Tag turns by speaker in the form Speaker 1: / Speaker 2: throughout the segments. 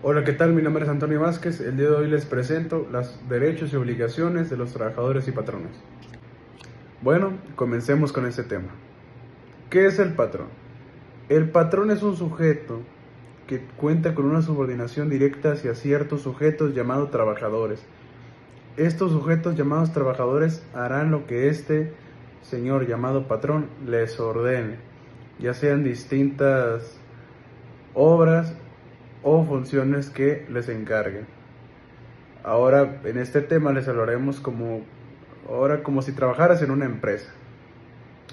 Speaker 1: Hola, ¿qué tal? Mi nombre es Antonio Vázquez. El día de hoy les presento los derechos y obligaciones de los trabajadores y patrones. Bueno, comencemos con este tema. ¿Qué es el patrón? El patrón es un sujeto que cuenta con una subordinación directa hacia ciertos sujetos llamados trabajadores. Estos sujetos llamados trabajadores harán lo que este señor llamado patrón les ordene, ya sean distintas obras o funciones que les encarguen. Ahora, en este tema les hablaremos como si trabajaras en una empresa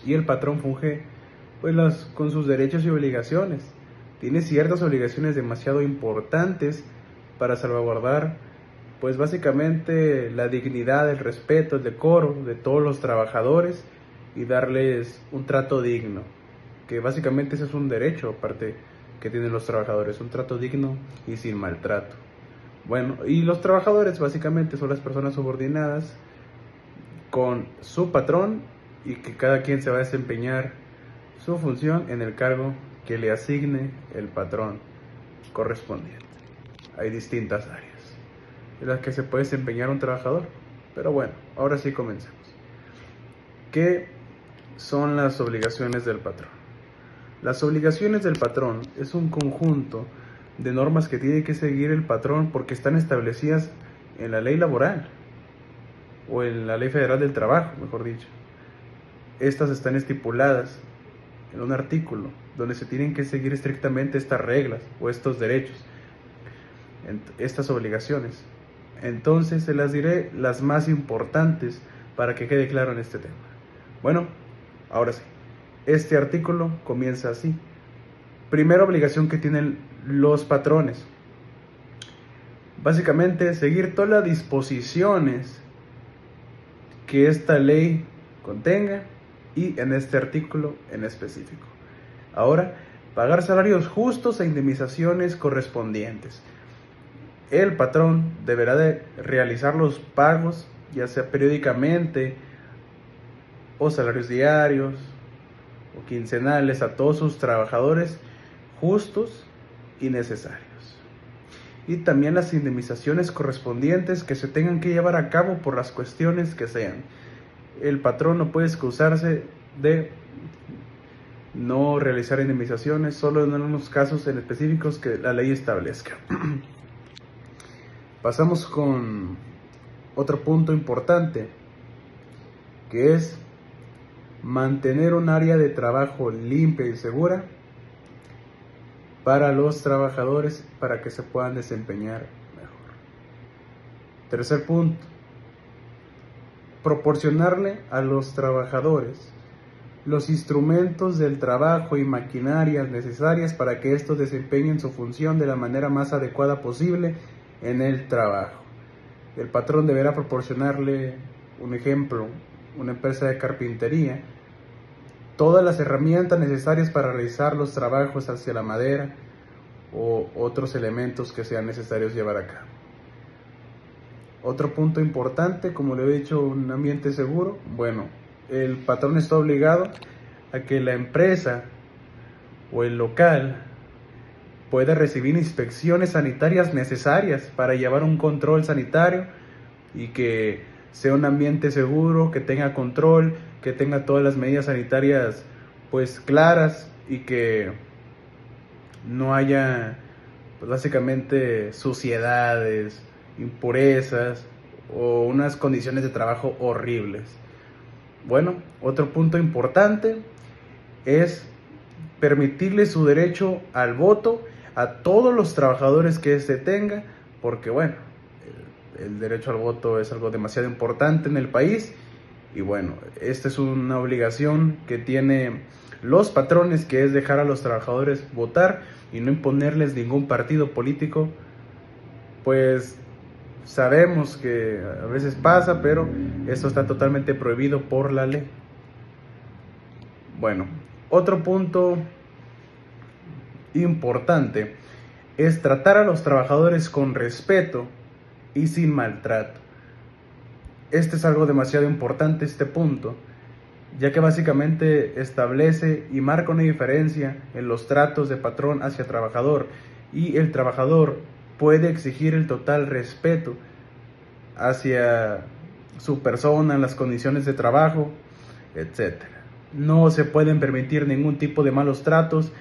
Speaker 1: y el patrón funge con sus derechos y obligaciones. Tiene ciertas obligaciones demasiado importantes para salvaguardar pues básicamente la dignidad, el respeto, el decoro de todos los trabajadores y darles un trato digno, que básicamente ese es un derecho aparte que tienen los trabajadores, un trato digno y sin maltrato. Bueno, y los trabajadores básicamente son las personas subordinadas con su patrón y que cada quien se va a desempeñar su función en el cargo que le asigne el patrón correspondiente. Hay distintas áreas en las que se puede desempeñar un trabajador, pero bueno, ahora sí comencemos. ¿Qué son las obligaciones del patrón? Las obligaciones del patrón es un conjunto de normas que tiene que seguir el patrón porque están establecidas en la ley laboral o en la ley federal del trabajo, mejor dicho. Estas están estipuladas en un artículo donde se tienen que seguir estrictamente estas reglas o estos derechos, estas obligaciones. Entonces se las diré las más importantes para que quede claro en este tema. Bueno, ahora sí. Este artículo comienza así. Primera obligación que tienen los patrones. Básicamente, seguir todas las disposiciones que esta ley contenga y en este artículo en específico. Ahora, pagar salarios justos e indemnizaciones correspondientes. El patrón deberá de realizar los pagos, ya sea periódicamente o salarios diarios o quincenales a todos sus trabajadores justos y necesarios. Y también las indemnizaciones correspondientes que se tengan que llevar a cabo por las cuestiones que sean. El patrón no puede excusarse de no realizar indemnizaciones solo en unos casos en específicos que la ley establezca. Pasamos con otro punto importante, que es mantener un área de trabajo limpia y segura para los trabajadores para que se puedan desempeñar mejor. Tercer punto, proporcionarle a los trabajadores los instrumentos del trabajo y maquinarias necesarias para que estos desempeñen su función de la manera más adecuada posible en el trabajo. El patrón deberá proporcionarle, un ejemplo, una empresa de carpintería, todas las herramientas necesarias para realizar los trabajos hacia la madera o otros elementos que sean necesarios llevar a cabo. Otro punto importante, como le he dicho, un ambiente seguro. Bueno, el patrón está obligado a que la empresa o el local pueda recibir inspecciones sanitarias necesarias para llevar un control sanitario y que sea un ambiente seguro, que tenga control, que tenga todas las medidas sanitarias pues claras y que no haya pues, básicamente suciedades, impurezas o unas condiciones de trabajo horribles. Bueno, otro punto importante es permitirle su derecho al voto a todos los trabajadores que éste tenga, porque bueno, el derecho al voto es algo demasiado importante en el país y bueno, esta es una obligación que tienen los patrones, que es dejar a los trabajadores votar y no imponerles ningún partido político. Pues sabemos que a veces pasa, pero esto está totalmente prohibido por la ley. Bueno, otro punto importante es tratar a los trabajadores con respeto y sin maltrato. Este es algo demasiado importante, este punto, ya que básicamente establece y marca una diferencia en los tratos de patrón hacia trabajador, y el trabajador puede exigir el total respeto hacia su persona, las condiciones de trabajo, etcétera. No se pueden permitir ningún tipo de malos tratos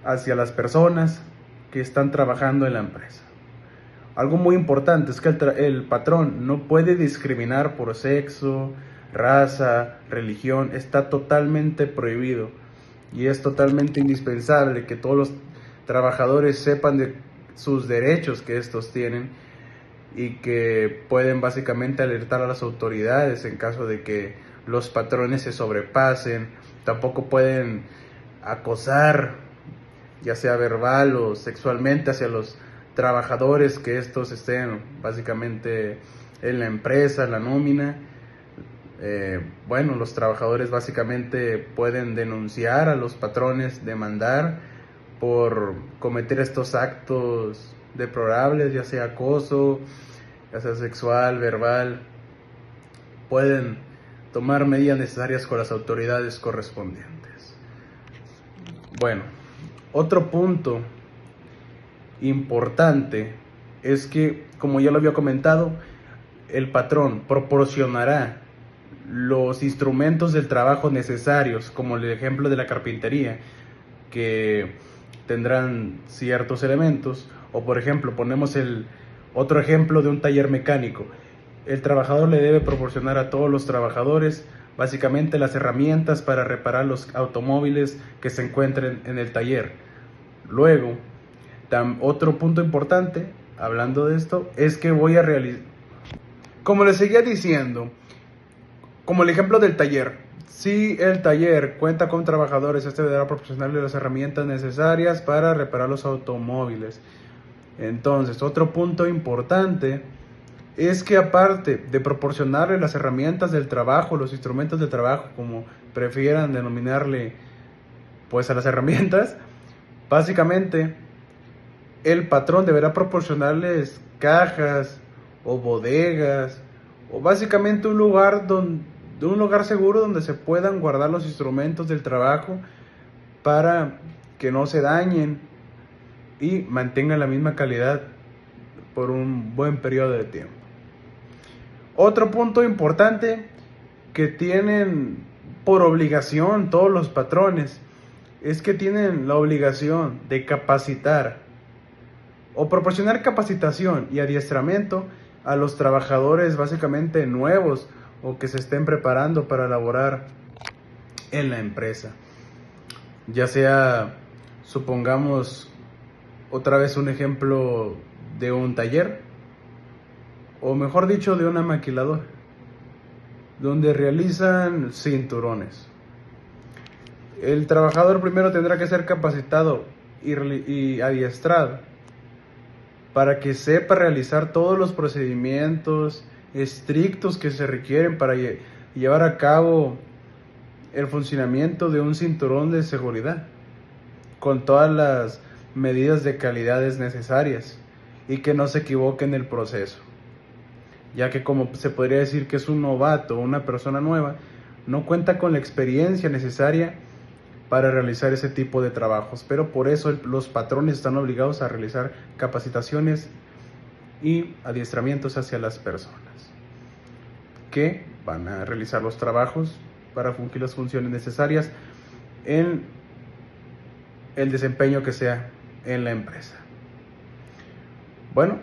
Speaker 1: hacia las personas que están trabajando en la empresa. Algo muy importante es que el patrón no puede discriminar por sexo, raza, religión. Está totalmente prohibido y es totalmente indispensable que todos los trabajadores sepan de sus derechos que estos tienen y que pueden básicamente alertar a las autoridades en caso de que los patrones se sobrepasen. Tampoco pueden acosar, ya sea verbal o sexualmente, hacia los trabajadores que estos estén básicamente en la empresa, la nómina. Los trabajadores básicamente pueden denunciar a los patrones, demandar por cometer estos actos deplorables, ya sea acoso, ya sea sexual, verbal. Pueden tomar medidas necesarias con las autoridades correspondientes. Bueno, otro punto importante es que, como ya lo había comentado, el patrón proporcionará los instrumentos del trabajo necesarios, como el ejemplo de la carpintería, que tendrán ciertos elementos, o por ejemplo, ponemos el otro ejemplo de un taller mecánico. El trabajador le debe proporcionar a todos los trabajadores básicamente las herramientas para reparar los automóviles que se encuentren en el taller. Luego, otro punto importante, hablando de esto, es que voy a realizar, como les seguía diciendo, como el ejemplo del taller. Si el taller cuenta con trabajadores, este deberá proporcionarle las herramientas necesarias para reparar los automóviles. Entonces, otro punto importante es que, aparte de proporcionarle las herramientas del trabajo, los instrumentos de trabajo, como prefieran denominarle pues a las herramientas, básicamente el patrón deberá proporcionarles cajas o bodegas, o básicamente un lugar seguro donde se puedan guardar los instrumentos del trabajo para que no se dañen y mantengan la misma calidad por un buen periodo de tiempo. Otro punto importante que tienen por obligación todos los patrones es que tienen la obligación de capacitar o proporcionar capacitación y adiestramiento a los trabajadores básicamente nuevos o que se estén preparando para laborar en la empresa. Ya sea, supongamos otra vez un ejemplo de un taller, o mejor dicho, de una maquiladora, donde realizan cinturones. El trabajador primero tendrá que ser capacitado y adiestrado para que sepa realizar todos los procedimientos estrictos que se requieren para llevar a cabo el funcionamiento de un cinturón de seguridad, con todas las medidas de calidades necesarias, y que no se equivoque en el proceso, ya que, como se podría decir que es un novato o una persona nueva, no cuenta con la experiencia necesaria para realizar ese tipo de trabajos. Pero por eso los patrones están obligados a realizar capacitaciones y adiestramientos hacia las personas que van a realizar los trabajos para cumplir las funciones necesarias en el desempeño que sea en la empresa. Bueno,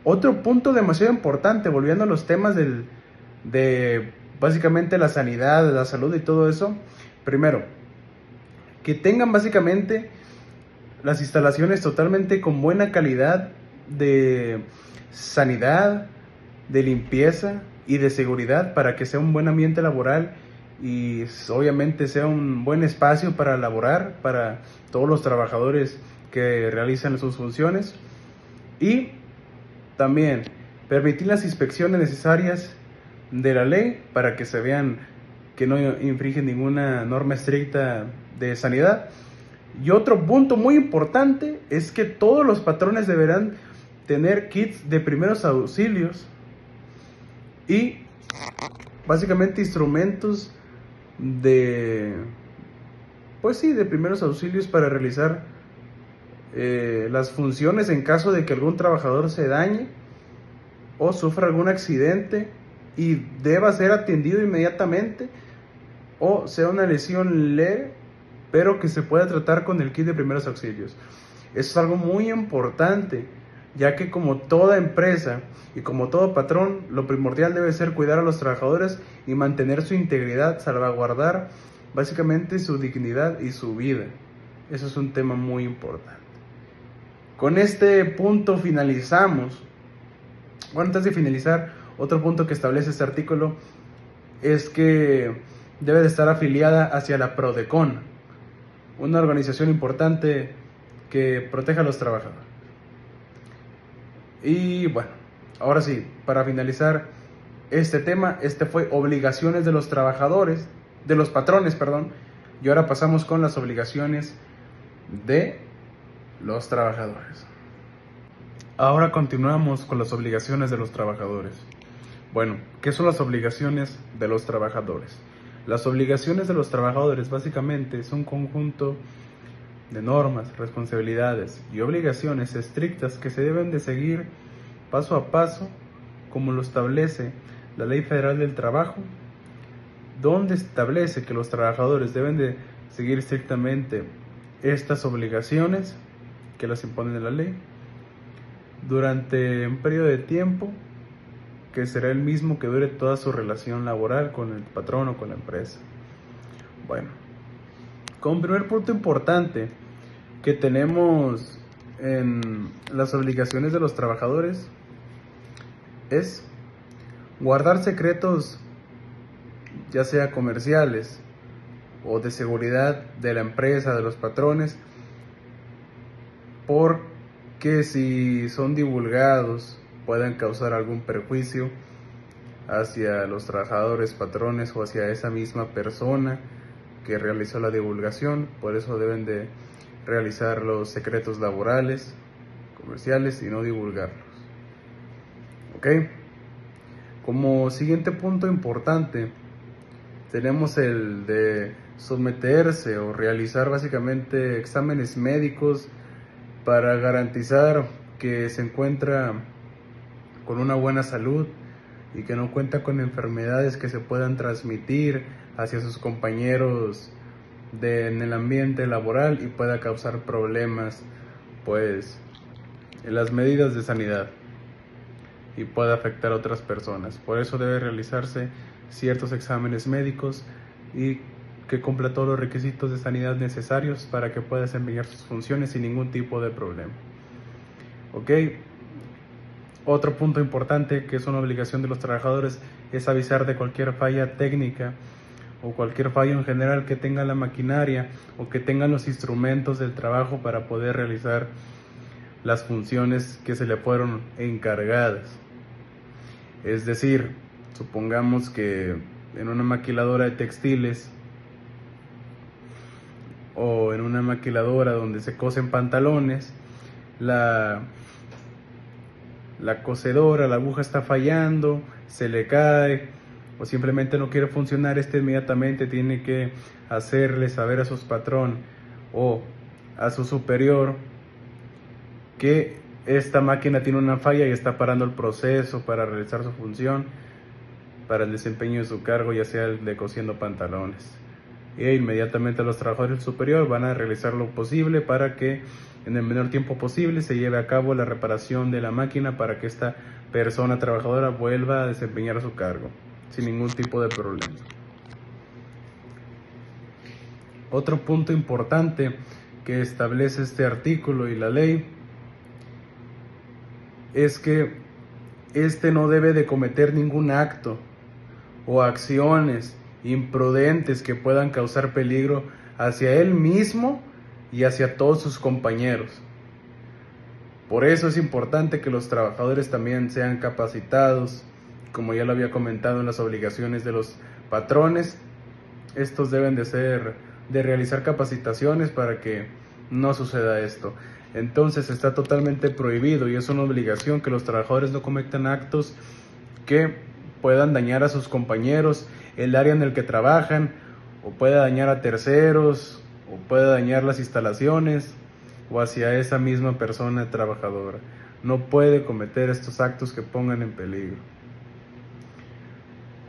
Speaker 1: otro punto demasiado importante, volviendo a los temas de básicamente la sanidad, la salud y todo eso. Primero, que tengan básicamente las instalaciones totalmente con buena calidad de sanidad, de limpieza y de seguridad, para que sea un buen ambiente laboral y obviamente sea un buen espacio para laborar para todos los trabajadores que realizan sus funciones. Y también permitir las inspecciones necesarias de la ley para que se vean que no infringen ninguna norma estricta de sanidad. Y otro punto muy importante es que todos los patrones deberán tener kits de primeros auxilios y básicamente instrumentos de primeros auxilios para realizar las funciones en caso de que algún trabajador se dañe o sufra algún accidente y deba ser atendido inmediatamente, o sea una lesión leve pero que se pueda tratar con el kit de primeros auxilios. Eso es algo muy importante, ya que como toda empresa y como todo patrón, lo primordial debe ser cuidar a los trabajadores y mantener su integridad, salvaguardar básicamente su dignidad y su vida. Eso es un tema muy importante. Con este punto finalizamos. Bueno, antes de finalizar, otro punto que establece este artículo es que debe de estar afiliada hacia la PRODECON, una organización importante que proteja a los trabajadores. Y bueno, ahora sí, para finalizar este tema, este fue obligaciones de los trabajadores, de los patrones, perdón, y ahora pasamos con las obligaciones de los trabajadores. Ahora continuamos con las obligaciones de los trabajadores. Bueno, ¿qué son las obligaciones de los trabajadores? Las obligaciones de los trabajadores básicamente son un conjunto de normas, responsabilidades y obligaciones estrictas que se deben de seguir paso a paso, como lo establece la Ley Federal del Trabajo, donde establece que los trabajadores deben de seguir estrictamente estas obligaciones que las imponen en la ley durante un periodo de tiempo que será el mismo que dure toda su relación laboral con el patrón o con la empresa. Bueno, como primer punto importante que tenemos en las obligaciones de los trabajadores es guardar secretos, ya sea comerciales o de seguridad de la empresa, de los patrones, porque si son divulgados pueden causar algún perjuicio hacia los trabajadores, patrones o hacia esa misma persona que realizó la divulgación. Por eso deben de realizar los secretos laborales, comerciales y no divulgarlos. ¿Ok? Como siguiente punto importante tenemos el de someterse o realizar básicamente exámenes médicos para garantizar que se encuentra con una buena salud y que no cuenta con enfermedades que se puedan transmitir hacia sus compañeros en el ambiente laboral y pueda causar problemas pues en las medidas de sanidad y pueda afectar a otras personas. Por eso debe realizarse ciertos exámenes médicos y que cumpla todos los requisitos de sanidad necesarios para que pueda desempeñar sus funciones sin ningún tipo de problema. ¿Ok? Otro punto importante que es una obligación de los trabajadores es avisar de cualquier falla técnica o cualquier fallo en general que tenga la maquinaria o que tengan los instrumentos del trabajo para poder realizar las funciones que se le fueron encargadas. Es decir, supongamos que en una maquiladora de textiles o en una maquiladora donde se cosen pantalones, la cosedora, la aguja está fallando, se le cae o simplemente no quiere funcionar, inmediatamente tiene que hacerle saber a su patrón o a su superior que esta máquina tiene una falla y está parando el proceso para realizar su función, para el desempeño de su cargo, ya sea el de cosiendo pantalones. E inmediatamente los trabajadores superiores van a realizar lo posible para que en el menor tiempo posible se lleve a cabo la reparación de la máquina para que esta persona trabajadora vuelva a desempeñar su cargo sin ningún tipo de problema. Otro punto importante que establece este artículo y la ley es que no debe de cometer ningún acto o acciones imprudentes que puedan causar peligro hacia él mismo y hacia todos sus compañeros. Por eso es importante que los trabajadores también sean capacitados, como ya lo había comentado en las obligaciones de los patrones. Estos deben de realizar capacitaciones para que no suceda esto. Entonces está totalmente prohibido y es una obligación que los trabajadores no cometan actos que puedan dañar a sus compañeros, el área en el que trabajan, o pueda dañar a terceros, o pueda dañar las instalaciones o hacia esa misma persona trabajadora. No puede cometer estos actos que pongan en peligro.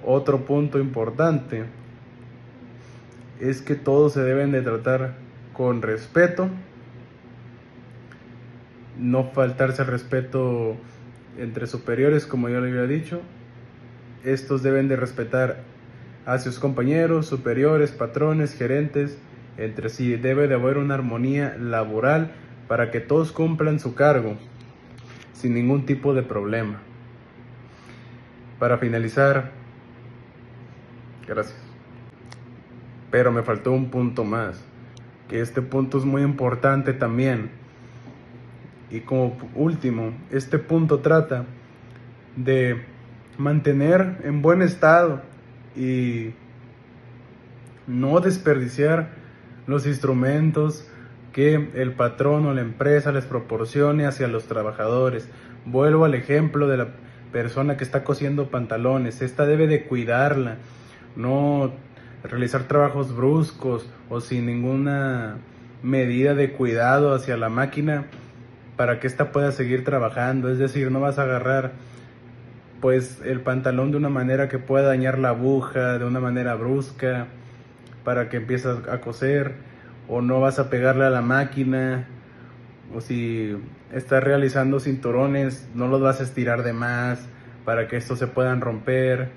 Speaker 1: Otro punto importante es que todos se deben de tratar con respeto, no faltarse al respeto entre superiores, como yo le había dicho. Estos deben de respetar a sus compañeros, superiores, patrones, gerentes, entre sí. Debe de haber una armonía laboral para que todos cumplan su cargo sin ningún tipo de problema. Para finalizar, gracias. Pero me faltó un punto más, que este punto es muy importante también. Y como último, este punto trata de mantener en buen estado y no desperdiciar los instrumentos que el patrón o la empresa les proporcione hacia los trabajadores. Vuelvo al ejemplo de la persona que está cosiendo pantalones. Esta debe de cuidarla, no realizar trabajos bruscos o sin ninguna medida de cuidado hacia la máquina para que ésta pueda seguir trabajando. Es decir, no vas a agarrar pues el pantalón de una manera que pueda dañar la aguja de una manera brusca para que empieces a coser, o no vas a pegarle a la máquina, o si estás realizando cinturones no los vas a estirar de más para que estos se puedan romper,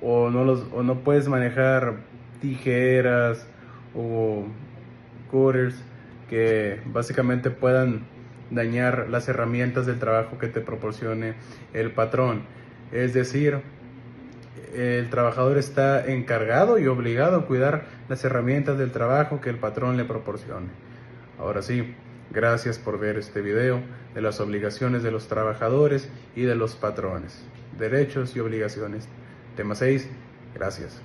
Speaker 1: o no puedes manejar tijeras o cutters que básicamente puedan dañar las herramientas del trabajo que te proporcione el patrón. Es decir, el trabajador está encargado y obligado a cuidar las herramientas del trabajo que el patrón le proporcione. Ahora sí, gracias por ver este video de las obligaciones de los trabajadores y de los patrones. Derechos y obligaciones. Tema 6. Gracias.